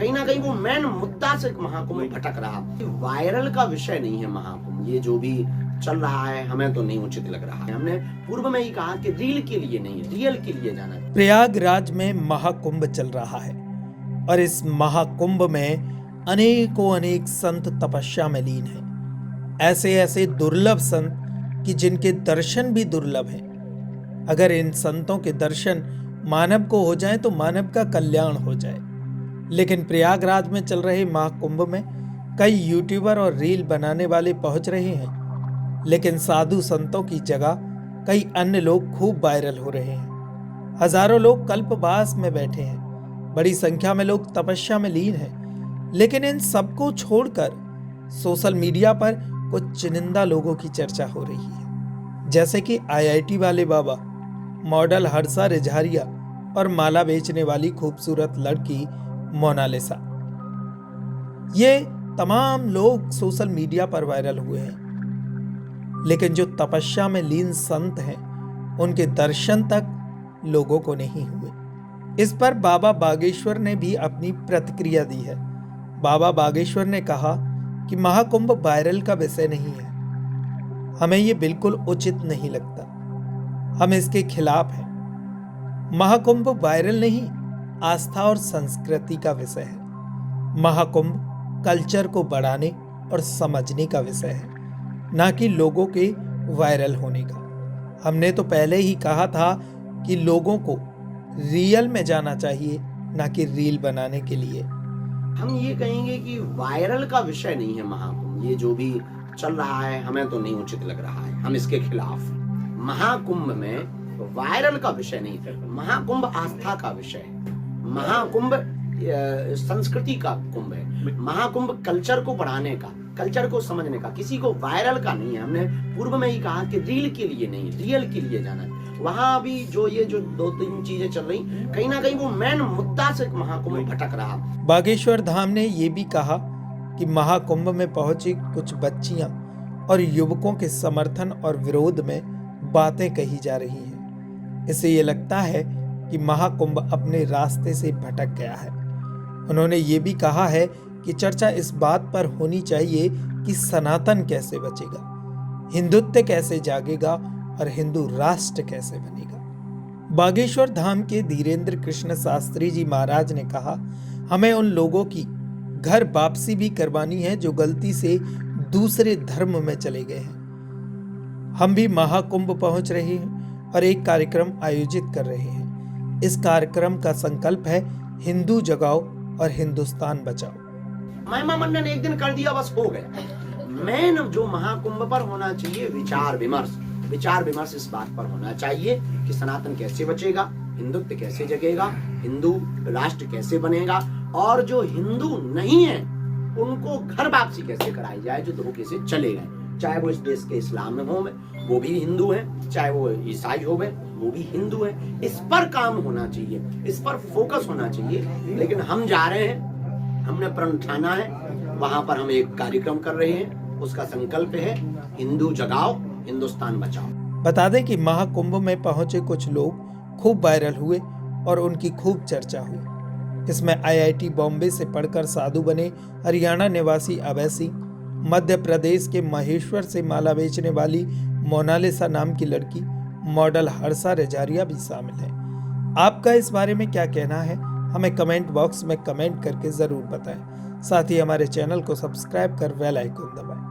कहीं ना कहीं वो मेन मुद्दा से महाकुंभ भटक रहा। वायरल का विषय नहीं है महाकुंभ, ये जो भी चल रहा है हमें तो नहीं उचित लग रहा है। हमने पूर्व में ही कहा कि रील के लिए नहीं, रियल के लिए जाना है। प्रयागराज में महाकुंभ चल रहा है और इस महाकुंभ में अनेक संत तपस्या में लीन हैं। ऐसे ऐसे दुर्लभ संत कि जिनके दर्शन भी दुर्लभ हैं। अगर इन संतों के दर्शन मानव को हो जाए तो मानव का कल्याण हो जाए। लेकिन प्रयागराज में चल रहे महाकुंभ में कई यूट्यूबर और रील बनाने वाले पहुंच रहे हैं, लेकिन साधु संतों की जगह कई अन्य लोग खूब वायरल हो रहे हैं। हजारों लोग कल्पवास में बैठे हैं, बड़ी संख्या में लोग तपस्या में लीन हैं, लेकिन इन सबको छोड़कर सोशल मीडिया पर कुछ चुनिंदा लोगों की चर्चा हो रही है, जैसे कि आईआईटी वाले बाबा, मॉडल हर्षा रेझारिया और माला बेचने वाली खूबसूरत लड़की मोनालिसा। ये तमाम लोग सोशल मीडिया पर वायरल हुए हैं, लेकिन जो तपस्या में लीन संत हैं उनके दर्शन तक लोगों को नहीं हुए। इस पर बाबा बागेश्वर ने भी अपनी प्रतिक्रिया दी है। बाबा बागेश्वर ने कहा कि महाकुंभ वायरल का विषय नहीं है, हमें ये बिल्कुल उचित नहीं लगता, हम इसके खिलाफ हैं। महाकुंभ वायरल नहीं, आस्था और संस्कृति का विषय है। महाकुंभ कल्चर को बढ़ाने और समझने का विषय है, ना कि लोगों के वायरल होने का। हमने तो पहले ही कहा था कि लोगों को रियल में जाना चाहिए, ना कि रील बनाने के लिए। हम ये कहेंगे कि वायरल का विषय नहीं है महाकुंभ, ये जो भी चल रहा है हमें तो नहीं उचित लग रहा है, हम इसके खिलाफ हैं। महाकुंभ में वायरल का विषय नहीं है, महाकुंभ आस्था का विषय है, महाकुंभ संस्कृति का कुंभ है, महाकुंभ कल्चर को बढ़ाने का, कल्चर को समझने का, किसी को वायरल का नहीं है। हमने पूर्व में ही कहा कि रील के लिए नहीं, रियल के लिए जाना है। वहां भी जो ये जो दो तीन चीजें चल रही, कहीं ना कहीं वो मेन मुद्दा से महाकुंभ भटक रहा। बागेश्वर धाम ने ये भी कहा कि महाकुंभ में पहुंची कुछ बच्चियां और युवकों के समर्थन और विरोध में बातें कही जा रही हैं। इससे ये लगता है कि महाकुंभ अपने रास्ते से भटक गया है। उन्होंने ये भी कहा है कि चर्चा इस बात पर होनी चाहिए कि सनातन कैसे बचेगा, हिंदुत्व कैसे जागेगा और हिंदू राष्ट्र कैसे बनेगा। बागेश्वर धाम के धीरेन्द्र कृष्ण शास्त्री जी महाराज ने कहा, हमें उन लोगों की घर वापसी भी करवानी है जो गलती से दूसरे धर्म में चले गए हैं। हम भी महाकुंभ पहुंच रहे हैं और एक कार्यक्रम आयोजित कर रहे हैं। इस कार्यक्रम का संकल्प है हिंदू जगाओ और हिंदुस्तान बचाओ। महिमा मंडन एक दिन कर दिया, बस हो गया। मेन जो महाकुंभ पर होना चाहिए विचार विमर्श इस बात पर होना चाहिए कि सनातन कैसे बचेगा, हिंदुत्व कैसे जगेगा, हिंदू राष्ट्र कैसे बनेगा, और जो हिंदू नहीं है उनको घर वापसी कैसे कराई जाए जो धोखे से चले गए। चाहे वो इस देश के इस्लाम में हो, वो भी हिंदू है, चाहे वो ईसाई हो, वो भी हिंदू है। इस पर काम होना चाहिए, इस पर फोकस होना चाहिए। लेकिन हम जा रहे हैं, हमने प्रण ठाना है, वहां पर हम एक कार्यक्रम कर रहे हैं, उसका संकल्प है हिंदू जगाओ हिंदुस्तान बचाओ। बता दें कि महाकुंभ में पहुंचे कुछ लोग खूब वायरल हुए और उनकी खूब चर्चा हुई। इसमें आईआईटी बॉम्बे से पढ़कर साधु बने हरियाणा निवासी अवैसी, मध्य प्रदेश के महेश्वर से माला बेचने वाली मोनालिसा नाम की लड़की, मॉडल हर्षा रेझारिया भी शामिल है। आपका इस बारे में क्या कहना है, हमें कमेंट बॉक्स में कमेंट करके जरूर बताएं। साथ ही हमारे चैनल को सब्सक्राइब कर बेल आइकन दबाएं।